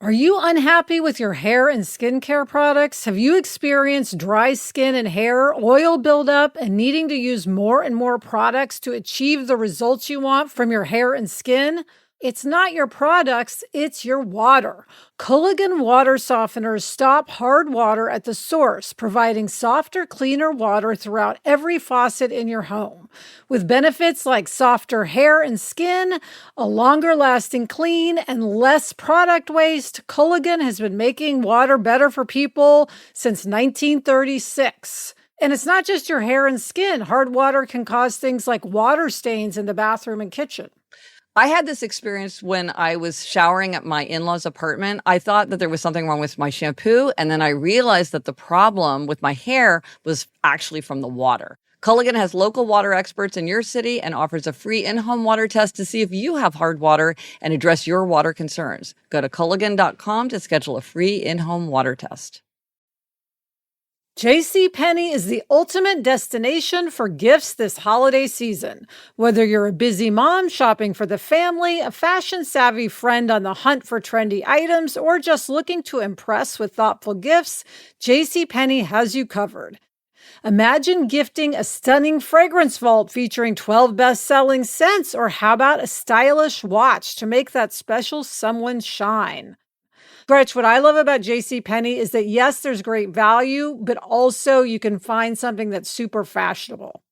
Are you unhappy with your hair and skincare products? Have you experienced dry skin and hair, oil buildup, and needing to use more and more products to achieve the results you want from your hair and skin? It's not your products, it's your water. Culligan water softeners stop hard water at the source, providing softer, cleaner water throughout every faucet in your home. With benefits like softer hair and skin, a longer lasting clean, and less product waste, Culligan has been making water better for people since 1936. And it's not just your hair and skin. Hard water can cause things like water stains in the bathroom and kitchen. I had this experience when I was showering at my in-laws' apartment. I thought that there was something wrong with my shampoo, and then I realized that the problem with my hair was actually from the water. Culligan has local water experts in your city and offers a free in-home water test to see if you have hard water and address your water concerns. Go to Culligan.com to schedule a free in-home water test. JCPenney is the ultimate destination for gifts this holiday season. Whether you're a busy mom shopping for the family, a fashion-savvy friend on the hunt for trendy items, or just looking to impress with thoughtful gifts, JCPenney has you covered. Imagine gifting a stunning fragrance vault featuring 12 best-selling scents, or how about a stylish watch to make that special someone shine? Gretch, what I love about JCPenney is that, yes, there's great value, but also you can find something that's super fashionable.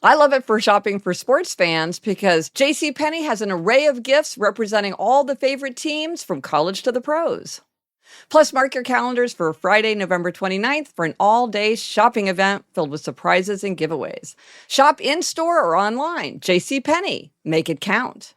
I love it for shopping for sports fans because JCPenney has an array of gifts representing all the favorite teams from college to the pros. Plus, mark your calendars for Friday, November 29th for an all-day shopping event filled with surprises and giveaways. Shop in-store or online. JCPenney. Make it count.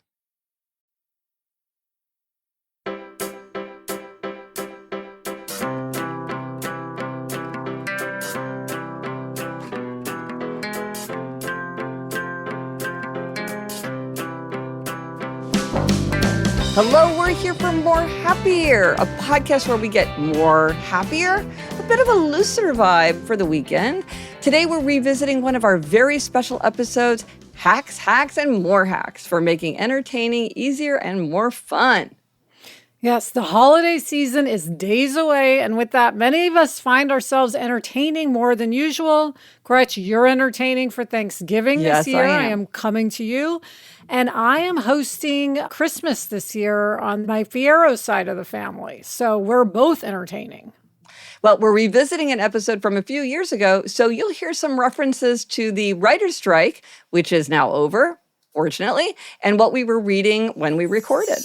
Hello, we're here for More Happier, a podcast where we get more happier, a bit of a looser vibe for the weekend. Today, we're revisiting one of our very special episodes, Hacks, and More Hacks for making entertaining easier and more fun. Yes, the holiday season is days away, and with that, many of us find ourselves entertaining more than usual. Gretch, you're entertaining for Thanksgiving this year. I am coming to you. And I am hosting Christmas this year on my Fierro side of the family. So we're both entertaining. Well, we're revisiting an episode from a few years ago, so you'll hear some references to the writer's strike, which is now over, fortunately, and what we were reading when we recorded.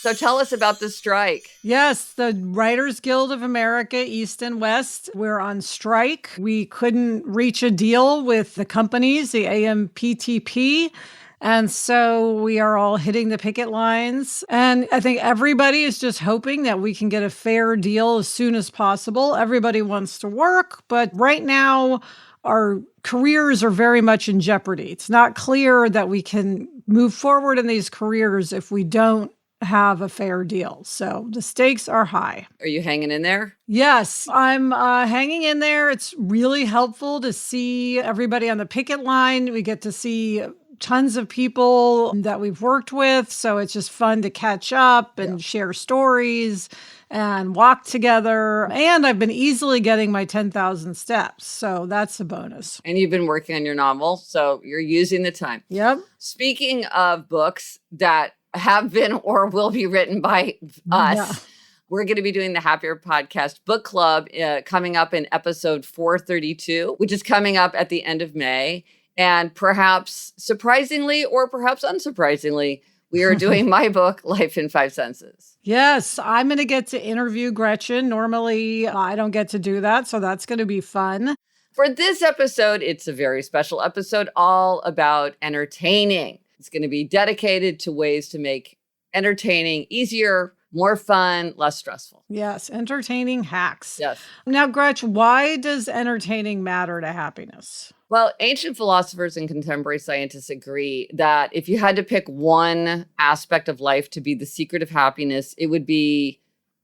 So tell us about the strike. Yes, the Writers Guild of America, East and West, we're on strike. We couldn't reach a deal with the companies, the AMPTP. And so we are all hitting the picket lines. And I think everybody is just hoping that we can get a fair deal as soon as possible. Everybody wants to work, but right now our careers are very much in jeopardy. It's not clear that we can move forward in these careers if we don't have a fair deal. So the stakes are high. Are you hanging in there? Yes, I'm hanging in there. It's really helpful to see everybody on the picket line. We get to see tons of people that we've worked with. So it's just fun to catch up and share stories and walk together. And I've been easily getting my 10,000 steps. So that's a bonus. And you've been working on your novel, so you're using the time. Yep. Speaking of books that have been or will be written by us, we're going to be doing the Happier Podcast Book Club coming up in episode 432, which is coming up at the end of May. And perhaps surprisingly or perhaps unsurprisingly, we are doing my book, Life in 5 Senses. Yes, I'm going to get to interview Gretchen. Normally, I don't get to do that, so that's going to be fun. For this episode, it's a very special episode all about entertaining. It's going to be dedicated to ways to make entertaining easier, more fun, less stressful. Yes, entertaining hacks. Yes. Now, Gretch, why does entertaining matter to happiness? Well, ancient philosophers and contemporary scientists agree that if you had to pick one aspect of life to be the secret of happiness, it would be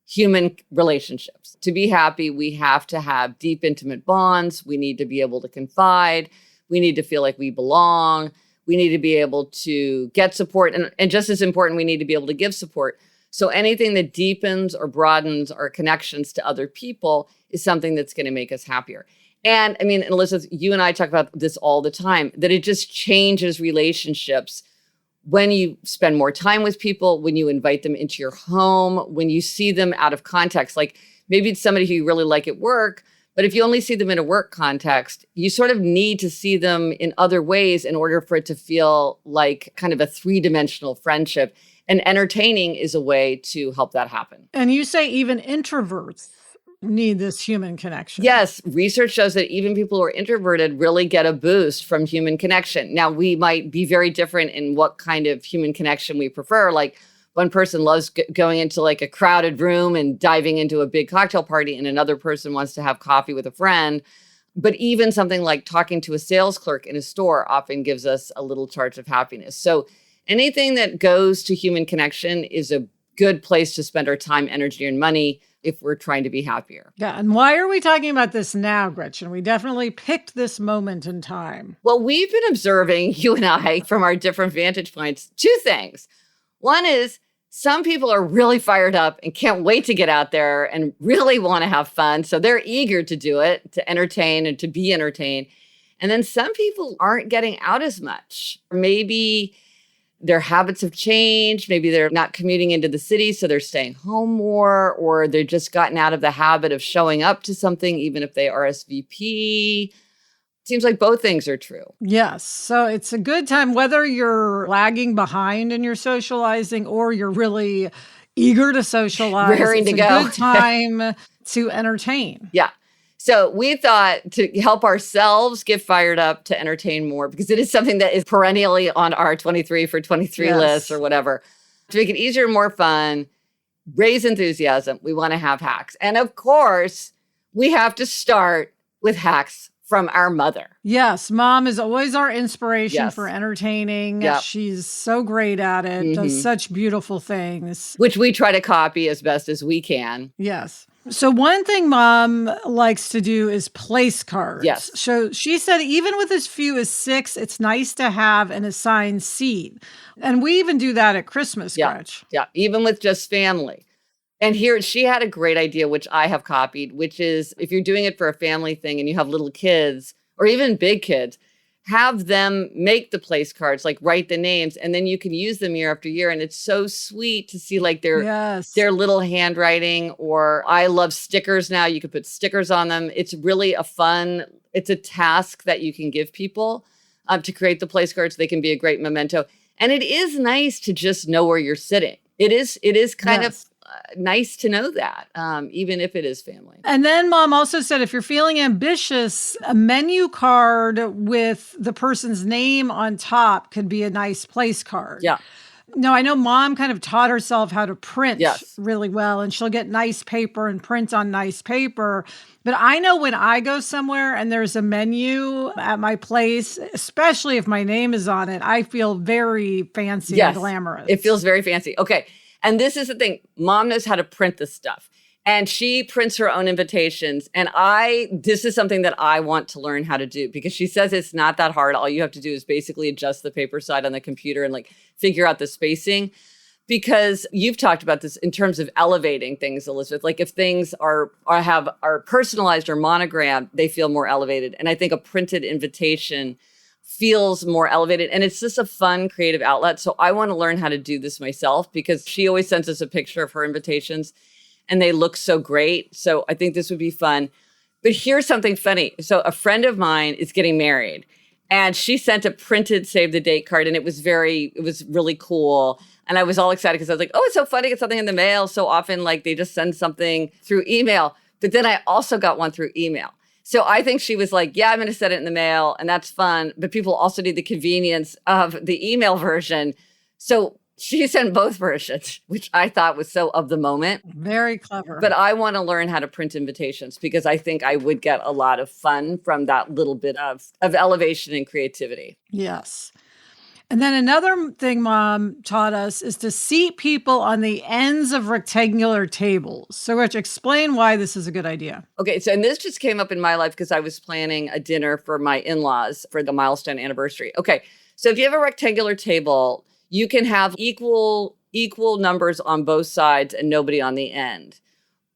human relationships. To be happy, we have to have deep, intimate bonds. We need to be able to confide. We need to feel like we belong. We need to be able to get support. And just as important, we need to be able to give support. So anything that deepens or broadens our connections to other people is something that's going to make us happier. And I mean, Elizabeth, you and I talk about this all the time, that it just changes relationships when you spend more time with people, when you invite them into your home, when you see them out of context. Like maybe it's somebody who you really like at work, but if you only see them in a work context, you sort of need to see them in other ways in order for it to feel like kind of a three-dimensional friendship. And entertaining is a way to help that happen. And you say even introverts need this human connection. Yes, research shows that even people who are introverted really get a boost from human connection. Now, we might be very different in what kind of human connection we prefer. Like one person loves going into like a crowded room and diving into a big cocktail party, and another person wants to have coffee with a friend. But even something like talking to a sales clerk in a store often gives us a little charge of happiness. So anything that goes to human connection is a good place to spend our time, energy, and money if we're trying to be happier. Yeah. And why are we talking about this now, Gretchen? We definitely picked this moment in time. Well, we've been observing, you and I, from our different vantage points, two things. One is some people are really fired up and can't wait to get out there and really want to have fun. So they're eager to do it, to entertain and to be entertained. And then some people aren't getting out as much. Maybe their habits have changed. Maybe they're not commuting into the city, so they're staying home more, or they've just gotten out of the habit of showing up to something, even if they RSVP. Seems like both things are true. Yes. So it's a good time, whether you're lagging behind in your socializing or you're really eager to socialize. Raring to it's go. a good time to entertain. Yeah. So we thought to help ourselves get fired up to entertain more, because it is something that is perennially on our 23 for 23 list or whatever. To make it easier and more fun, raise enthusiasm, we want to have hacks. And of course, we have to start with hacks from our mother. Yes. Mom is always our inspiration Yes. for entertaining. Yep. She's so great at it, does such beautiful things. Which we try to copy as best as we can. Yes. So one thing Mom likes to do is place cards. Yes. So she said even with as few as 6, it's nice to have an assigned seat. And we even do that at Christmas, Gretch. Yeah, even with just family. And here she had a great idea, which I have copied, which is if you're doing it for a family thing and you have little kids or even big kids, have them make the place cards, like write the names, and then you can use them year after year. And it's so sweet to see like their little handwriting. Or I love stickers now. You can put stickers on them. It's really it's a task that you can give people to create the place cards. They can be a great memento. And it is nice to just know where you're sitting. It is kind of nice to know that, even if it is family. And then Mom also said, if you're feeling ambitious, a menu card with the person's name on top could be a nice place card. Yeah. No, I know Mom kind of taught herself how to print really well, and she'll get nice paper and print on nice paper. But I know when I go somewhere and there's a menu at my place, especially if my name is on it, I feel very fancy and glamorous. It feels very fancy. Okay. And this is the thing. Mom knows how to print this stuff. And she prints her own invitations. And this is something that I want to learn how to do, because she says it's not that hard. All you have to do is basically adjust the paper side on the computer and like figure out the spacing. Because you've talked about this in terms of elevating things, Elizabeth. Like if things are personalized or monogrammed, they feel more elevated. And I think a printed invitation feels more elevated, and it's just a fun creative outlet. So I want to learn how to do this myself, because she always sends us a picture of her invitations and they look so great. So I think this would be fun. But here's something funny. So a friend of mine is getting married, and she sent a printed save the date card, and it was really cool. And I was all excited because I was like, oh, it's so funny to get something in the mail. So often like they just send something through email. But then I also got one through email. So I think she was like, yeah, I'm going to send it in the mail, and that's fun. But people also need the convenience of the email version. So she sent both versions, which I thought was so of the moment. Very clever. But I want to learn how to print invitations, because I think I would get a lot of fun from that little bit of elevation and creativity. Yes. And then another thing Mom taught us is to seat people on the ends of rectangular tables. So Rich, explain why this is a good idea. Okay, so and this just came up in my life because I was planning a dinner for my in-laws for the milestone anniversary. Okay, so if you have a rectangular table, you can have equal equal numbers on both sides and nobody on the end.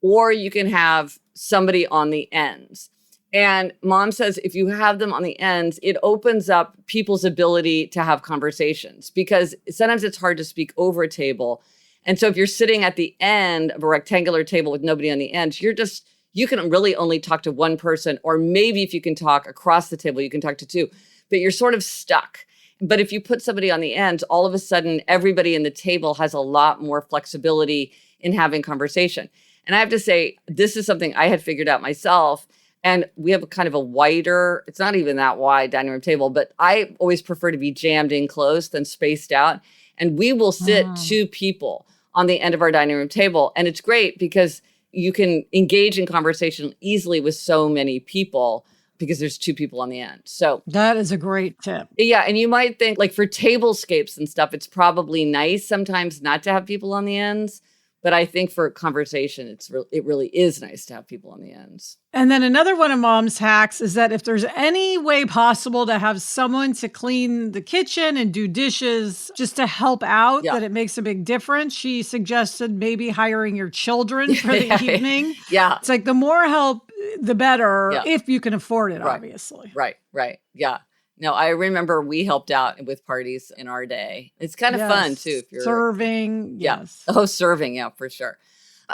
Or you can have somebody on the ends. And mom says if you have them on the ends, it opens up people's ability to have conversations because sometimes it's hard to speak over a table. And so if you're sitting at the end of a rectangular table with nobody on the end, you can really only talk to one person, or maybe if you can talk across the table, you can talk to two, but you're sort of stuck. But if you put somebody on the end, all of a sudden, everybody in the table has a lot more flexibility in having conversation. And I have to say, this is something I had figured out myself. And we have a kind of a wider, it's not even that wide dining room table, but I always prefer to be jammed in close than spaced out. And we will sit two people on the end of our dining room table. And it's great because you can engage in conversation easily with so many people because there's two people on the end. So that is a great tip. Yeah. And you might think like for tablescapes and stuff, it's probably nice sometimes not to have people on the ends. But I think for conversation, it really is nice to have people on the ends. And then another one of mom's hacks is that if there's any way possible to have someone to clean the kitchen and do dishes just to help out, that it makes a big difference. She suggested maybe hiring your children for the evening. Yeah. It's like the more help, the better, if you can afford it, obviously. Right. Yeah. No, I remember we helped out with parties in our day. It's kind of fun too. If you're serving. Yes. Oh, serving. Yeah, for sure.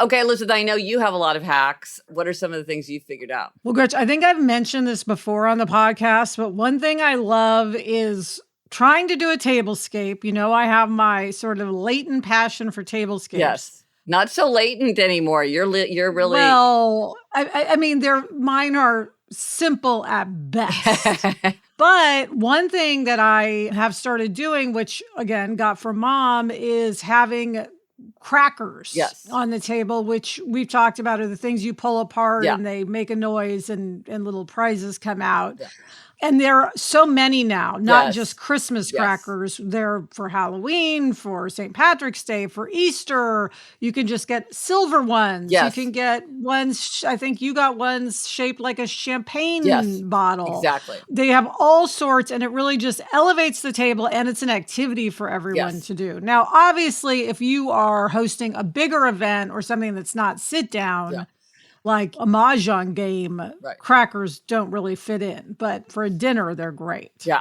Okay, Elizabeth, I know you have a lot of hacks. What are some of the things you figured out? Well, Gretchen, I think I've mentioned this before on the podcast, but one thing I love is trying to do a tablescape. You know, I have my sort of latent passion for tablescapes. Yes. Not so latent anymore. You're really... Well, I mean, mine are simple at best. But one thing that I have started doing, which again got from mom, is having crackers on the table, which we've talked about are the things you pull apart and they make a noise and little prizes come out. Yeah. And there are so many now, not just Christmas crackers. They're for Halloween, for St. Patrick's Day, for Easter. You can just get silver ones. Yes. You can get ones, I think you got ones shaped like a champagne bottle. Exactly. They have all sorts, and it really just elevates the table, and it's an activity for everyone to do. Now, obviously, if you are hosting a bigger event or something that's not sit down, like a mahjong game, crackers don't really fit in. But for a dinner, they're great. Yeah,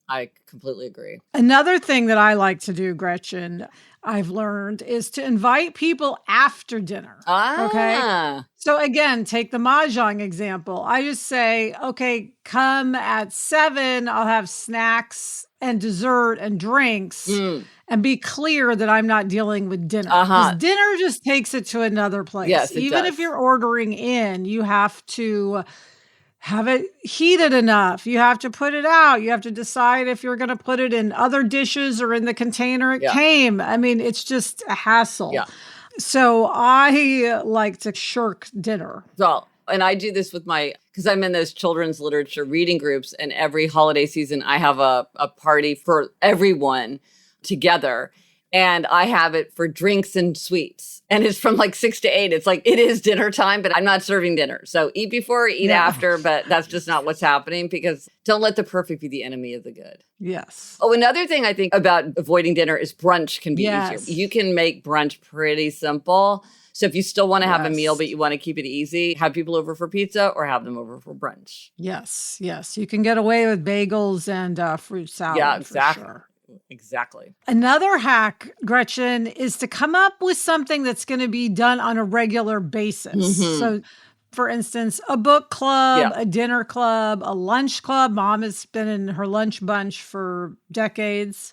I completely agree. Another thing that I like to do, Gretchen, I've learned, is to invite people after dinner. Okay? So again, take the mahjong example. I just say, okay, come at 7. I'll have snacks and dessert and drinks. And be clear that I'm not dealing with dinner. Because dinner just takes it to another place. Yes, Even if you're ordering in, you have to have it heated enough. You have to put it out. You have to decide if you're going to put it in other dishes or in the container it came. I mean, it's just a hassle. Yeah. So I like to shirk dinner. Well, and I do this with because I'm in those children's literature reading groups, and every holiday season I have a party for everyone together, and I have it for drinks and sweets, and it's from like 6 to 8. It's like it is dinner time, but I'm not serving dinner, so eat before, eat after, but that's just not what's happening, because don't let the perfect be the enemy of the good. Yes. Oh, another thing I think about avoiding dinner is brunch can be easier. You can make brunch pretty simple. So if you still want to have a meal, but you want to keep it easy, have people over for pizza or have them over for brunch. Yes. You can get away with bagels and fruit salad. Yeah, exactly. For sure. Exactly. Another hack, Gretchen, is to come up with something that's going to be done on a regular basis. So, for instance, a book club, a dinner club, a lunch club. Mom has been in her lunch bunch for decades.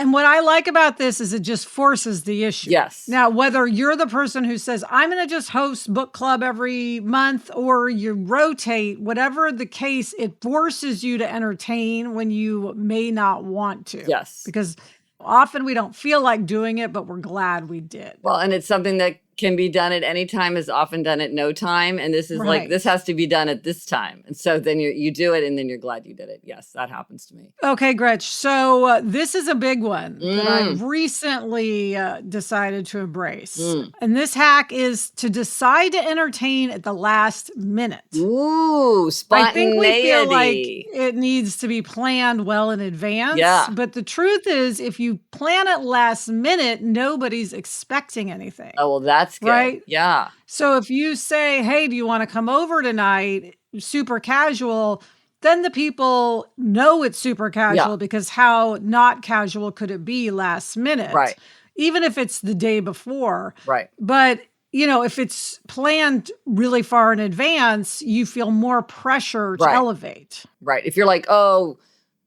And what I like about this is it just forces the issue. Yes. Now, whether you're the person who says, I'm going to just host book club every month, or you rotate, whatever the case, it forces you to entertain when you may not want to. Yes. Because often we don't feel like doing it, but we're glad we did. Well, and it's something that can be done at any time is often done at no time. And this is like, this Right. has to be done at this time. And so then you do it and then you're glad you did it. Yes, that happens to me. Okay, Gretch. So this is a big one that I've Mm, recently decided to embrace. mm. And this hack is to decide to entertain at the last minute. Ooh, I think we feel like spontaneity. it needs to be planned well in advance. Yeah. But the truth is, if you plan it last minute, nobody's expecting anything. Oh, well, that's good. Right? Yeah. So if you say, hey, do you want to come over tonight? Super casual, then the people know it's super casual because how not casual could it be last minute? Right. Even if it's the day before. Right. But, if it's planned really far in advance, you feel more pressure to Right. elevate. Right. If you're like, oh,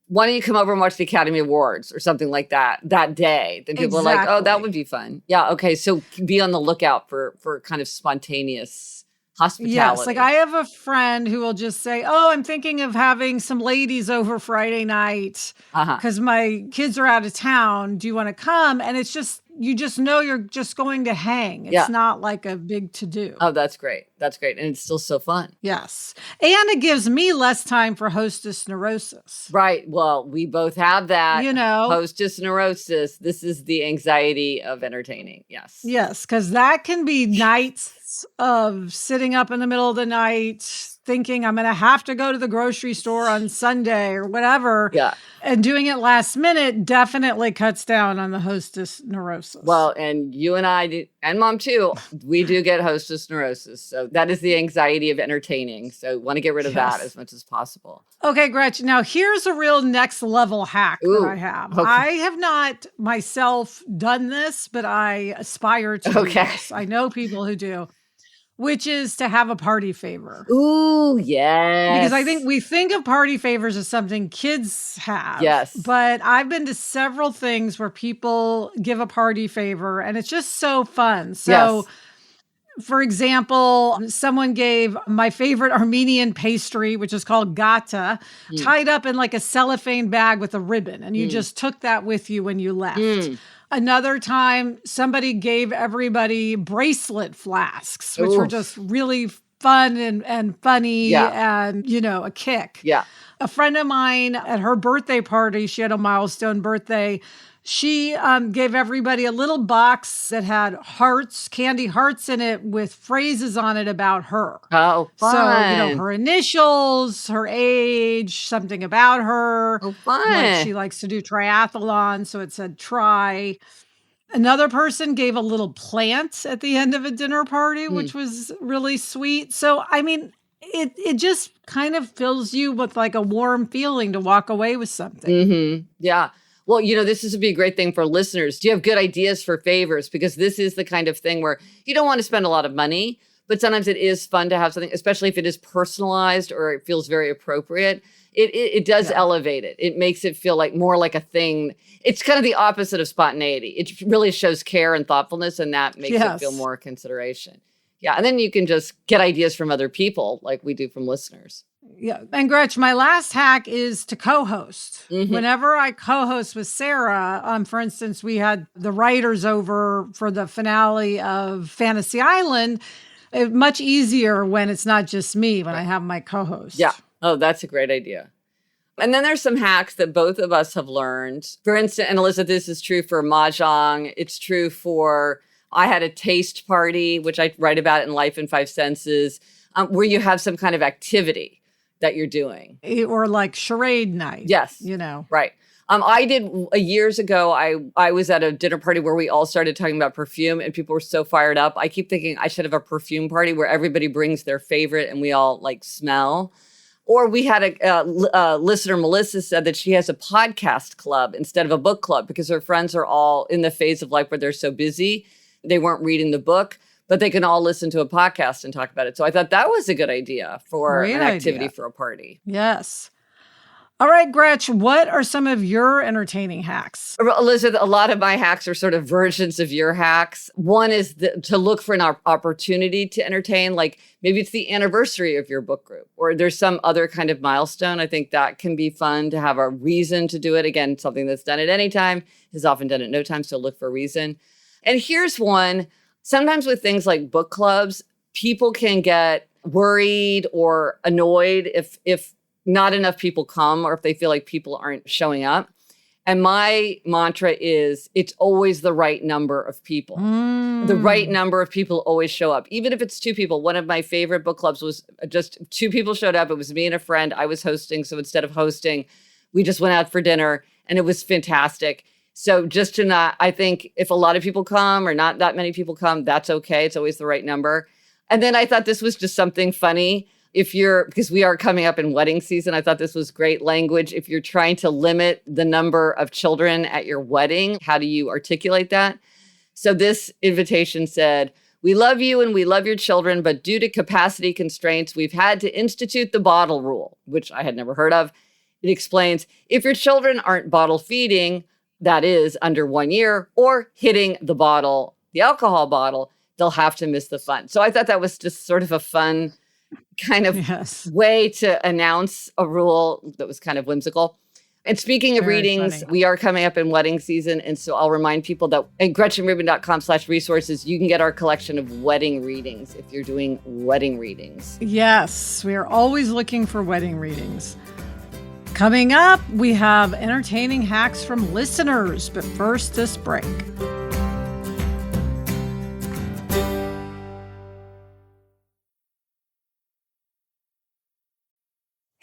why don't you come over and watch the Academy Awards or something like that day? Then people are like, oh, that Exactly. would be fun. Yeah. Okay. So be on the lookout for kind of spontaneous hospitality. Yes, like I have a friend who will just say, "Oh, I'm thinking of having some ladies over Friday night Uh-huh. because my kids are out of town. Do you want to come?" And it's just, you just know you're just going to hang. It's Yeah. not like a big to do. Oh, that's great. That's great. And it's still so fun. Yes. And it gives me less time for hostess neurosis. Right. Well, we both have that. You know? Hostess neurosis. This is the anxiety of entertaining. Yes. Yes, because that can be nights of sitting up in the middle of the night thinking I'm going to have to go to the grocery store on Sunday or whatever. Yeah. And doing it last minute definitely cuts down on the hostess neurosis. Well, and you and I do, and mom too, we do get hostess neurosis. So that is the anxiety of entertaining. So want to get rid of that Yes. as much as possible. Okay, Gretchen. Now here's a real next level hack Ooh, that I have. okay. I have not myself done this, but I aspire to do Okay. this. I know people who do, which is to have a party favor. Ooh, yes. Because I think we think of party favors as something kids have. Yes. But I've been to several things where people give a party favor and it's just so fun. So, for example, someone gave my favorite Armenian pastry, which is called gata, tied up in like a cellophane bag with a ribbon. And you just took that with you when you left. Another time, somebody gave everybody bracelet flasks, which were Oof. just really fun and funny and, a kick. Yeah. A friend of mine at her birthday party, she had a milestone birthday. She gave everybody a little box that had hearts, candy hearts in it with phrases on it about her. Oh, fun. So, her initials, her age, something about her. Oh, fun. Like she likes to do triathlon, so it said try. Another person gave a little plant at the end of a dinner party, which was really sweet. So, I mean, it just kind of fills you with like a warm feeling to walk away with something. Mm-hmm. Yeah. Well, this is be a great thing for listeners. Do you have good ideas for favors? Because this is the kind of thing where you don't want to spend a lot of money, but sometimes it is fun to have something, especially if it is personalized or it feels very appropriate. It does elevate it. It makes it feel like more like a thing. It's kind of the opposite of spontaneity. It really shows care and thoughtfulness, and that makes it feel more consideration. Yeah. And then you can just get ideas from other people like we do from listeners. Yeah. And Gretch, my last hack is to co-host. Whenever I co-host with Sarah, for instance, we had the writers over for the finale of Fantasy Island. It's much easier when it's not just me, when I have my co-host. Yeah. Oh, that's a great idea. And then there's some hacks that both of us have learned. For instance, and Alyssa, this is true for Mahjong. It's true for, I had a taste party, which I write about in Life in Five Senses, where you have some kind of activity that you're doing. Or like charade night. Yes. Right. I did years ago, I was at a dinner party where we all started talking about perfume and people were so fired up. I keep thinking I should have a perfume party where everybody brings their favorite and we all like smell. Or we had a listener, Melissa, said that she has a podcast club instead of a book club because her friends are all in the phase of life where they're so busy. They weren't reading the book, but they can all listen to a podcast and talk about it. So I thought that was a good idea for an activity for a party. Yes. All right, Gretch, what are some of your entertaining hacks? Elizabeth, a lot of my hacks are sort of versions of your hacks. One is to look for an opportunity to entertain, like maybe it's the anniversary of your book group, or there's some other kind of milestone. I think that can be fun to have a reason to do it. Again, something that's done at any time is often done at no time, so look for a reason. And here's one. Sometimes with things like book clubs, people can get worried or annoyed if not enough people come or if they feel like people aren't showing up. And my mantra is it's always the right number of people. The right number of people always show up, even if it's two people. One of my favorite book clubs was just two people showed up. It was me and a friend. I was hosting. So instead of hosting, we just went out for dinner and it was fantastic. So just to not, I think if a lot of people come or not that many people come, that's okay. It's always the right number. And then I thought this was just something funny. Because we are coming up in wedding season, I thought this was great language. If you're trying to limit the number of children at your wedding, how do you articulate that? So this invitation said, "We love you and we love your children, but due to capacity constraints, we've had to institute the bottle rule," which I had never heard of. It explains, if your children aren't bottle feeding, that is under 1 year, or hitting the bottle, the alcohol bottle, they'll have to miss the fun. So I thought that was just sort of a fun kind of way to announce a rule that was kind of whimsical. And speaking of readings, we are coming up in wedding season. And so I'll remind people that at GretchenRubin.com/resources, you can get our collection of wedding readings if you're doing wedding readings. Yes, we are always looking for wedding readings. Coming up, we have entertaining hacks from listeners. But first, this break.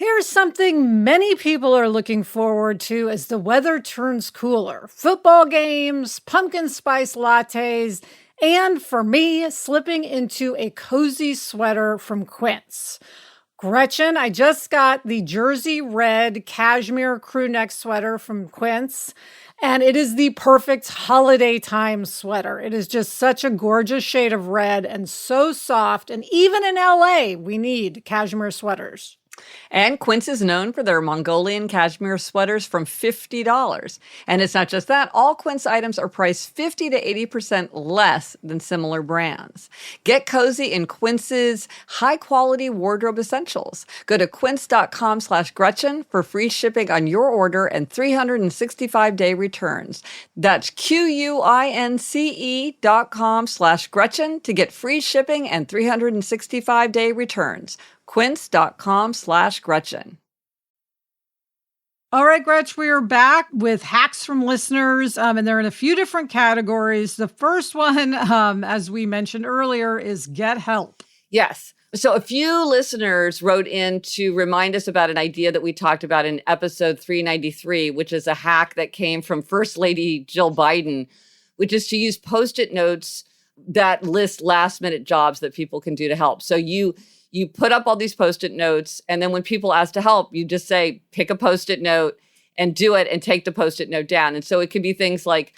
Here's something many people are looking forward to as the weather turns cooler. Football games, pumpkin spice lattes, and for me, slipping into a cozy sweater from Quince. Gretchen, I just got the Jersey Red Cashmere crew neck sweater from Quince, and it is the perfect holiday time sweater. It is just such a gorgeous shade of red and so soft, and even in LA, we need cashmere sweaters. And Quince is known for their Mongolian cashmere sweaters from $50. And it's not just that. All Quince items are priced 50 to 80% less than similar brands. Get cozy in Quince's high-quality wardrobe essentials. Go to quince.com/Gretchen for free shipping on your order and 365-day returns. That's QUINCE.com/Gretchen to get free shipping and 365-day returns. Quince.com/Gretchen. All right, Gretch, we are back with hacks from listeners, and they're in a few different categories. The first one, as we mentioned earlier, is get help. Yes. So a few listeners wrote in to remind us about an idea that we talked about in episode 393, which is a hack that came from First Lady Jill Biden, which is to use Post-it notes that list last-minute jobs that people can do to help. So you put up all these Post-it notes, and then when people ask to help, you just say, pick a Post-it note and do it and take the Post-it note down. And so it could be things like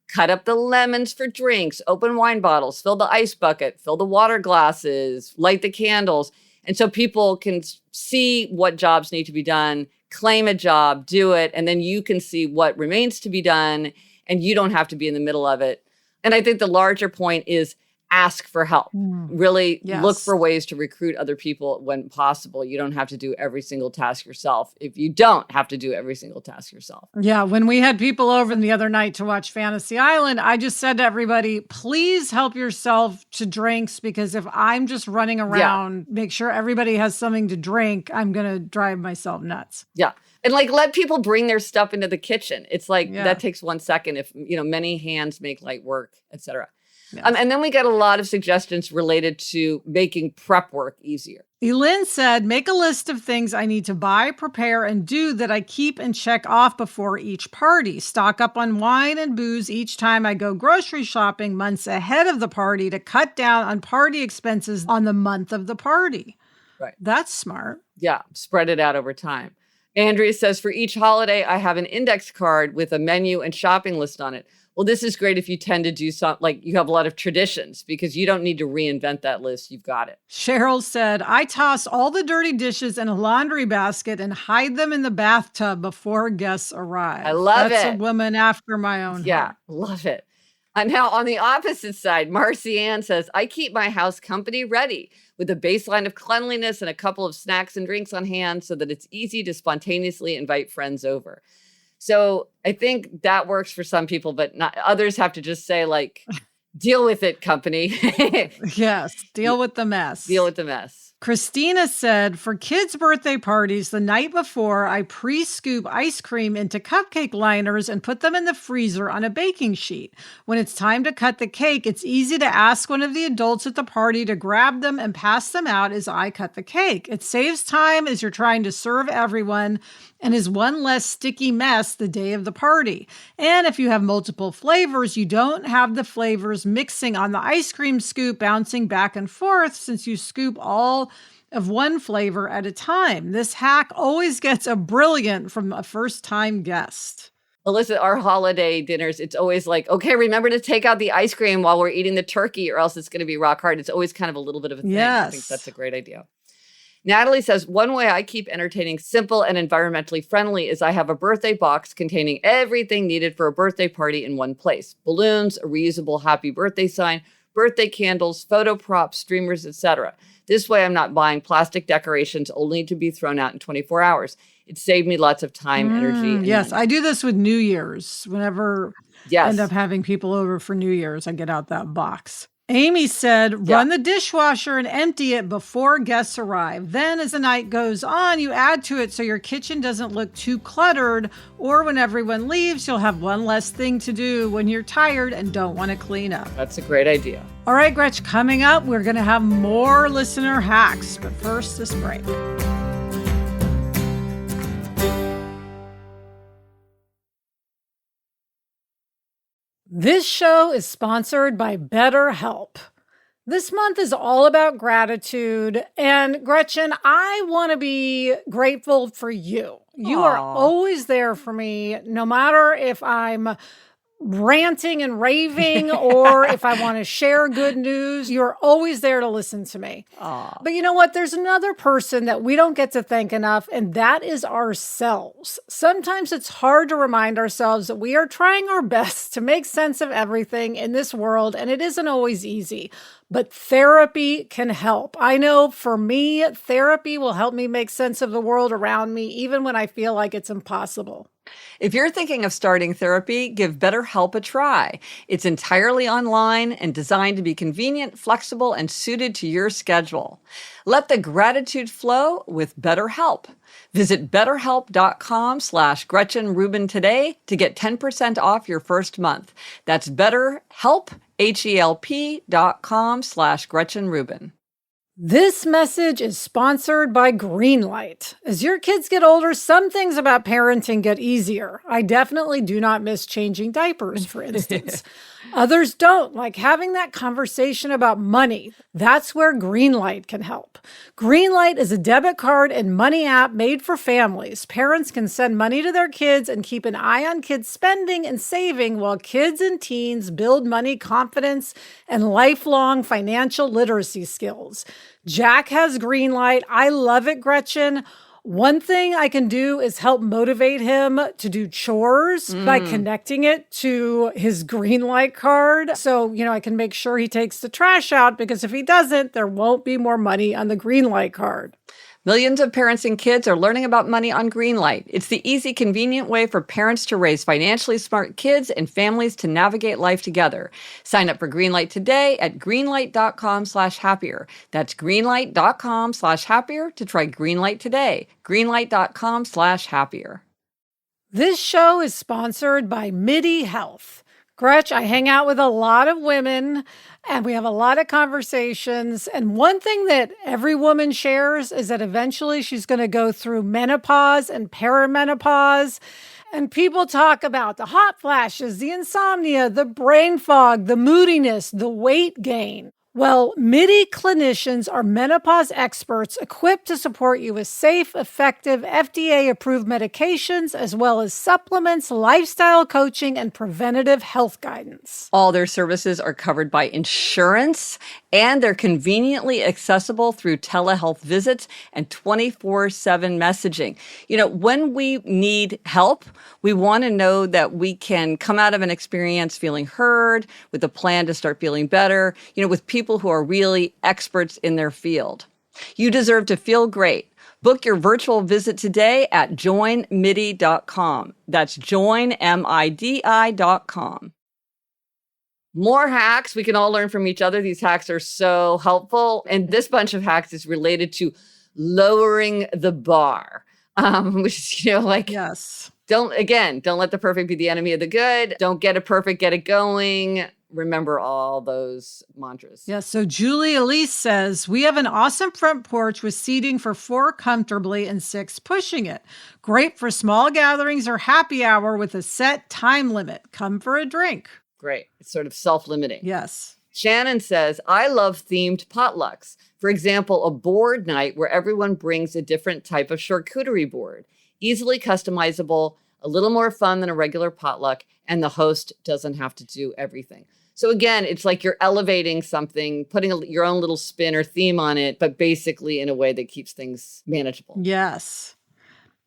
cut up the lemons for drinks, open wine bottles, fill the ice bucket, fill the water glasses, light the candles. And so people can see what jobs need to be done, claim a job, do it, and then you can see what remains to be done, and you don't have to be in the middle of it. And I think the larger point is ask for help. Really look for ways to recruit other people when possible. You don't have to do every single task yourself if you don't have to do every single task yourself. Yeah, when we had people over the other night to watch Fantasy Island, I just said to everybody, please help yourself to drinks, because if I'm just running around, make sure everybody has something to drink, I'm going to drive myself nuts. Yeah. And let people bring their stuff into the kitchen. It's that takes 1 second. If, many hands make light work, etc. Yes. And then we got a lot of suggestions related to making prep work easier. Elin said, make a list of things I need to buy, prepare, and do that I keep and check off before each party. Stock up on wine and booze each time I go grocery shopping months ahead of the party to cut down on party expenses on the month of the party. Right. That's smart. Yeah. Spread it out over time. Andrea says, for each holiday, I have an index card with a menu and shopping list on it. Well, this is great if you tend to do something you have a lot of traditions, because you don't need to reinvent that list. You've got it. Cheryl said, I toss all the dirty dishes in a laundry basket and hide them in the bathtub before guests arrive. I love it. That's a woman after my own heart. Yeah, love it. And now on the opposite side, Marcy Ann says, I keep my house company ready with a baseline of cleanliness and a couple of snacks and drinks on hand so that it's easy to spontaneously invite friends over. So I think that works for some people, but not others have to just say Deal with it, company. Yes, deal with the mess. Deal with the mess. Christina said, for kids' birthday parties, the night before, I pre-scoop ice cream into cupcake liners and put them in the freezer on a baking sheet. When it's time to cut the cake, it's easy to ask one of the adults at the party to grab them and pass them out as I cut the cake. It saves time as you're trying to serve everyone and is one less sticky mess the day of the party. And if you have multiple flavors, you don't have the flavors mixing on the ice cream scoop, bouncing back and forth since you scoop all of one flavor at a time. This hack always gets a brilliant from a first-time guest. Melissa, our holiday dinners, it's always like, okay, remember to take out the ice cream while we're eating the turkey or else it's going to be rock hard. It's always kind of a little bit of a thing. Yes. I think that's a great idea. Natalie says, one way I keep entertaining simple and environmentally friendly is I have a birthday box containing everything needed for a birthday party in one place. Balloons, a reusable happy birthday sign, birthday candles, photo props, streamers, etc. This way I'm not buying plastic decorations only to be thrown out in 24 hours. It saved me lots of time, energy, and yes, money. I do this with New Year's. Whenever I end up having people over for New Year's, I get out that box. Amy said, run the dishwasher and empty it before guests arrive. Then as the night goes on, you add to it so your kitchen doesn't look too cluttered, or when everyone leaves, you'll have one less thing to do when you're tired and don't want to clean up. That's a great idea. All right, Gretch, coming up, we're going to have more listener hacks, but first, this break. This show is sponsored by BetterHelp. This month is all about gratitude. And Gretchen, I want to be grateful for you. You are always there for me, no matter if I'm ranting and raving or if I want to share good news. You're always there to listen to me. But you know what? There's another person that we don't get to thank enough, and that is ourselves. Sometimes it's hard to remind ourselves that we are trying our best to make sense of everything in this world, and it isn't always easy. But therapy can help. I know for me, therapy will help me make sense of the world around me, even when I feel like it's impossible. If you're thinking of starting therapy, give BetterHelp a try. It's entirely online and designed to be convenient, flexible, and suited to your schedule. Let the gratitude flow with BetterHelp. Visit betterhelp.com/Gretchen Rubin today to get 10% off your first month. That's BetterHelp, HELP.com/Gretchen Rubin. This message is sponsored by Greenlight. As your kids get older, some things about parenting get easier. I definitely do not miss changing diapers, for instance. Others don't, like having that conversation about money. That's where Greenlight can help. Greenlight is a debit card and money app made for families. Parents can send money to their kids and keep an eye on kids' spending and saving while kids and teens build money confidence and lifelong financial literacy skills. Jack has Greenlight. I love it, Gretchen. One thing I can do is help motivate him to do chores by connecting it to his Greenlight card. So, I can make sure he takes the trash out, because if he doesn't, there won't be more money on the Greenlight card. Millions of parents and kids are learning about money on Greenlight. It's the easy, convenient way for parents to raise financially smart kids and families to navigate life together. Sign up for Greenlight today at greenlight.com/happier. That's greenlight.com/happier to try Greenlight today. Greenlight.com/happier. This show is sponsored by Midi Health. Gretch, I hang out with a lot of women and we have a lot of conversations. And one thing that every woman shares is that eventually she's going to go through menopause and perimenopause. And people talk about the hot flashes, the insomnia, the brain fog, the moodiness, the weight gain. Well, Midi clinicians are menopause experts equipped to support you with safe, effective, FDA-approved medications, as well as supplements, lifestyle coaching, and preventative health guidance. All their services are covered by insurance, and they're conveniently accessible through telehealth visits and 24/7 messaging. When we need help, we want to know that we can come out of an experience feeling heard, with a plan to start feeling better, with people who are really experts in their field. You deserve to feel great. Book your virtual visit today at joinmidi.com. That's joinmidi.com. More hacks. We can all learn from each other. These hacks are so helpful. And this bunch of hacks is related to lowering the bar, which is, Yes. don't let the perfect be the enemy of the good. Don't get it perfect, get it going. Remember all those mantras. Yes. So Julie Elise says, we have an awesome front porch with seating for 4 comfortably and 6 pushing it. Great for small gatherings or happy hour with a set time limit. Come for a drink. Great. It's sort of self-limiting. Yes. Shannon says, I love themed potlucks. For example, a board night where everyone brings a different type of charcuterie board. Easily customizable, a little more fun than a regular potluck, and the host doesn't have to do everything. So again, it's like you're elevating something, putting your own little spin or theme on it, but basically in a way that keeps things manageable. Yes.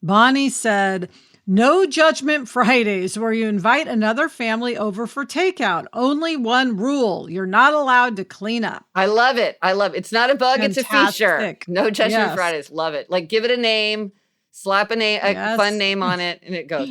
Bonnie said, no judgment Fridays where you invite another family over for takeout. Only one rule. You're not allowed to clean up. I love it. It's not a bug, Fantastic. It's a feature. No judgment Yes. Fridays. Love it. Like give it a name, slap a fun name on it, and it goes.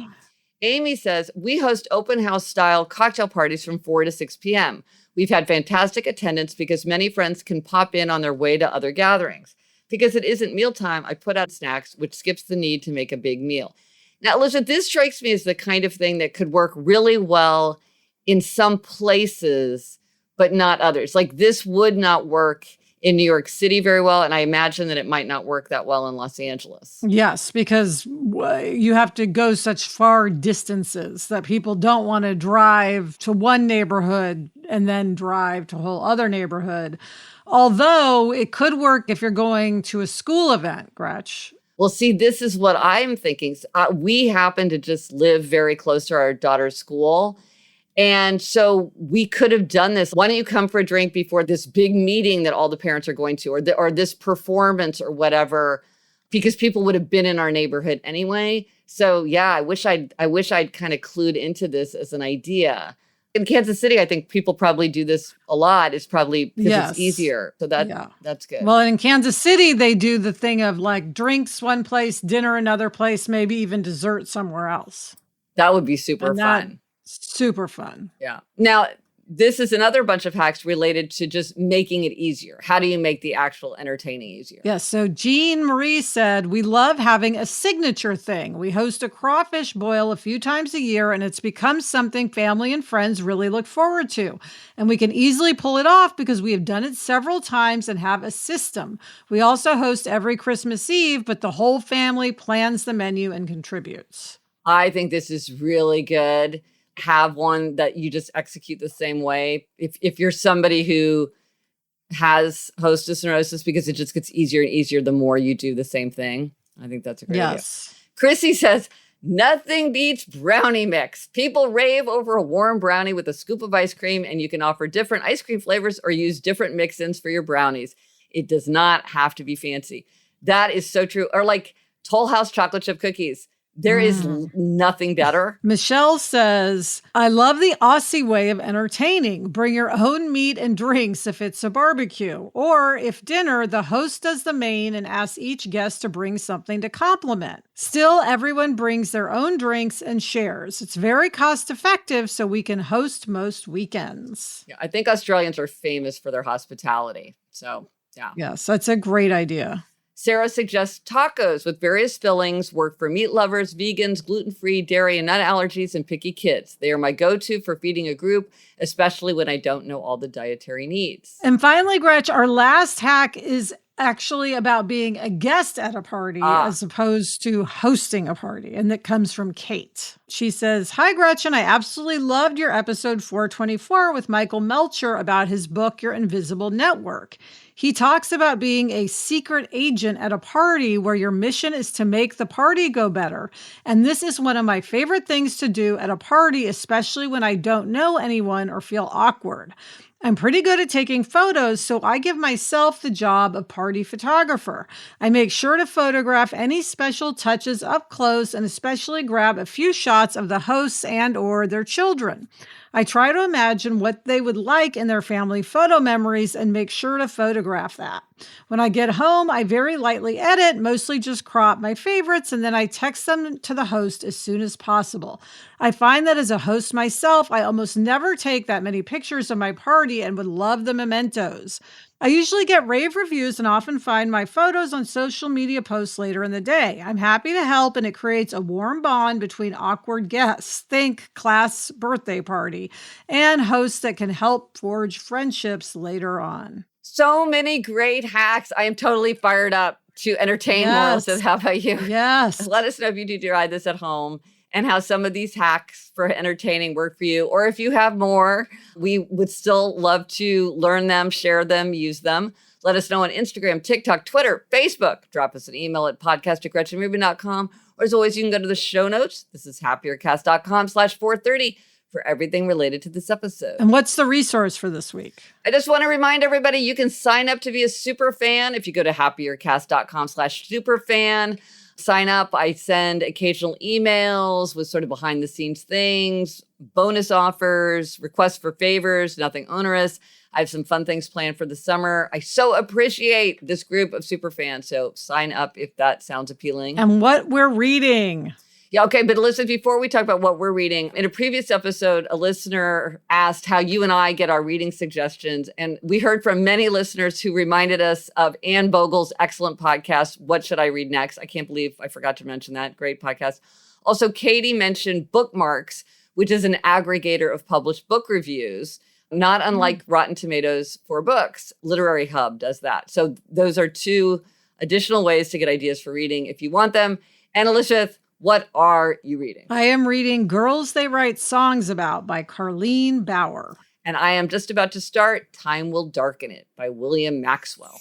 Amy says, we host open house style cocktail parties from 4 to 6 p.m. We've had fantastic attendance because many friends can pop in on their way to other gatherings. Because it isn't mealtime, I put out snacks, which skips the need to make a big meal. Now, Elizabeth, this strikes me as the kind of thing that could work really well in some places, but not others. Like this would not work in New York City very well, and I imagine that it might not work that well in Los Angeles. Yes, because you have to go such far distances that people don't want to drive to one neighborhood and then drive to a whole other neighborhood. Although it could work if you're going to a school event, Gretch. Well, see, this is what I'm thinking. We happen to just live very close to our daughter's school. And so we could have done this. Why don't you come for a drink before this big meeting that all the parents are going to, or this performance or whatever, because people would have been in our neighborhood anyway. So yeah, I wish I'd kind of clued into this as an idea. In Kansas City, I think people probably do this a lot. It's probably because it's easier. So that's good. Well, in Kansas City, they do the thing of like drinks one place, dinner another place, maybe even dessert somewhere else. That would be super fun. Super fun. Yeah. Now, this is another bunch of hacks related to just making it easier. How do you make the actual entertaining easier? Yes. So Jean Marie said, we love having a signature thing. We host a crawfish boil a few times a year, and it's become something family and friends really look forward to. And we can easily pull it off because we have done it several times and have a system. We also host every Christmas Eve, but the whole family plans the menu and contributes. I think this is really good. Have one that you just execute the same way. If you're somebody who has hostess neurosis, because it just gets easier and easier the more you do the same thing. I think that's a great idea. Chrissy says, nothing beats brownie mix. People rave over a warm brownie with a scoop of ice cream, and you can offer different ice cream flavors or use different mix-ins for your brownies. It does not have to be fancy. That is so true. Or like Toll House chocolate chip cookies. There is nothing better. Michelle says, I love the Aussie way of entertaining. Bring your own meat and drinks if it's a barbecue. Or if dinner, the host does the main and asks each guest to bring something to complement. Still, everyone brings their own drinks and shares. It's very cost effective, so we can host most weekends. Yeah, I think Australians are famous for their hospitality. So, yeah. Yes, that's a great idea. Sarah suggests tacos with various fillings work for meat lovers, vegans, gluten-free, dairy, and nut allergies, and picky kids. They are my go-to for feeding a group, especially when I don't know all the dietary needs. And finally, Gretch, our last hack is actually about being a guest at a party as opposed to hosting a party. And that comes from Kate. She says, hi, Gretchen. I absolutely loved your episode 424 with Michael Melcher about his book, Your Invisible Network. He talks about being a secret agent at a party where your mission is to make the party go better. And this is one of my favorite things to do at a party, especially when I don't know anyone or feel awkward. I'm pretty good at taking photos, so I give myself the job of party photographer. I make sure to photograph any special touches up close and especially grab a few shots of the hosts and or their children. I try to imagine what they would like in their family photo memories and make sure to photograph that. When I get home, I very lightly edit, mostly just crop my favorites, and then I text them to the host as soon as possible. I find that as a host myself, I almost never take that many pictures of my party and would love the mementos. I usually get rave reviews and often find my photos on social media posts later in the day. I'm happy to help, and it creates a warm bond between awkward guests, think class birthday party, and hosts that can help forge friendships later on. So many great hacks. I am totally fired up to entertain more. Elizabeth, how about you? Yes. Let us know if you do try this at home and how some of these hacks for entertaining work for you. Or if you have more, we would still love to learn them, share them, use them. Let us know on Instagram, TikTok, Twitter, Facebook. Drop us an email at podcast@gretchenrubin.com. Or as always, you can go to the show notes. This is happiercast.com/430 for everything related to this episode. And what's the resource for this week? I just want to remind everybody, you can sign up to be a super fan if you go to happiercast.com/superfan. Sign up. I send occasional emails with sort of behind the scenes things, bonus offers, requests for favors, nothing onerous. I have some fun things planned for the summer. I so appreciate this group of super fans. So sign up if that sounds appealing. And what we're reading. Yeah, okay. But listen, before we talk about what we're reading, in a previous episode, a listener asked how you and I get our reading suggestions. And we heard from many listeners who reminded us of Anne Bogel's excellent podcast, What Should I Read Next? I can't believe I forgot to mention that. Great podcast. Also, Katie mentioned Bookmarks, which is an aggregator of published book reviews, not unlike Rotten Tomatoes for books. Literary Hub does that. So those are two additional ways to get ideas for reading if you want them. And Elizabeth, what are you reading? I am reading Girls They Write Songs About by Carleen Bauer. And I am just about to start Time Will Darken It by William Maxwell.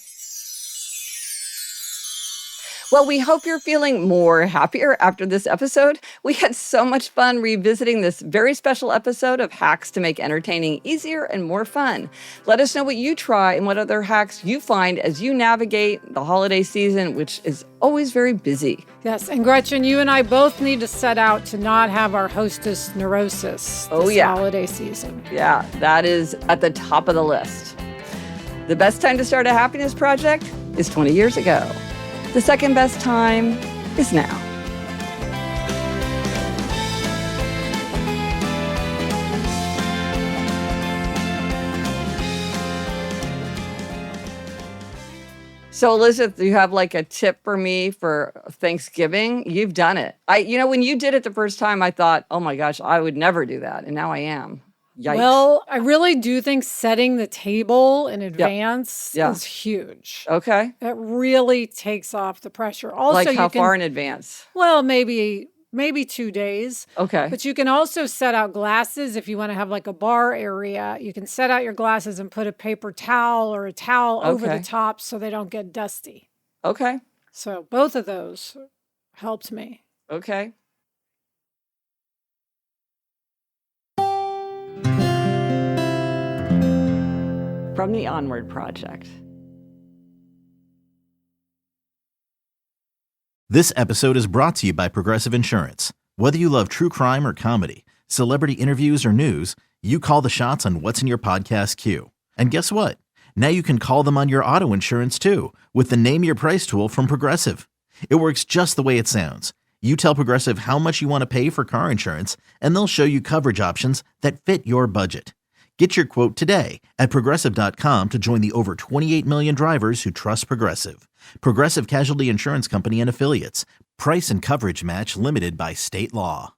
Well, we hope you're feeling more happier after this episode. We had so much fun revisiting this very special episode of Hacks to Make Entertaining Easier and More Fun. Let us know what you try and what other hacks you find as you navigate the holiday season, which is always very busy. Yes, and Gretchen, you and I both need to set out to not have our hostess neurosis this holiday season. Yeah, that is at the top of the list. The best time to start a happiness project is 20 years ago. The second best time is now. So, Elizabeth, do you have like a tip for me for Thanksgiving? You've done it. When you did it the first time, I thought, oh my gosh, I would never do that. And now I am. Yikes. Well, I really do think setting the table in advance is huge. Okay. It really takes off the pressure. Also, like how far in advance? Well, maybe 2 days. Okay. But you can also set out glasses if you want to have like a bar area. You can set out your glasses and put a paper towel or a towel over the top so they don't get dusty. Okay. So both of those helped me. Okay. From the Onward Project. This episode is brought to you by Progressive Insurance. Whether you love true crime or comedy, celebrity interviews or news, you call the shots on what's in your podcast queue. And guess what? Now you can call them on your auto insurance too with the Name Your Price tool from Progressive. It works just the way it sounds. You tell Progressive how much you want to pay for car insurance, and they'll show you coverage options that fit your budget. Get your quote today at Progressive.com to join the over 28 million drivers who trust Progressive. Progressive Casualty Insurance Company and Affiliates. Price and coverage match limited by state law.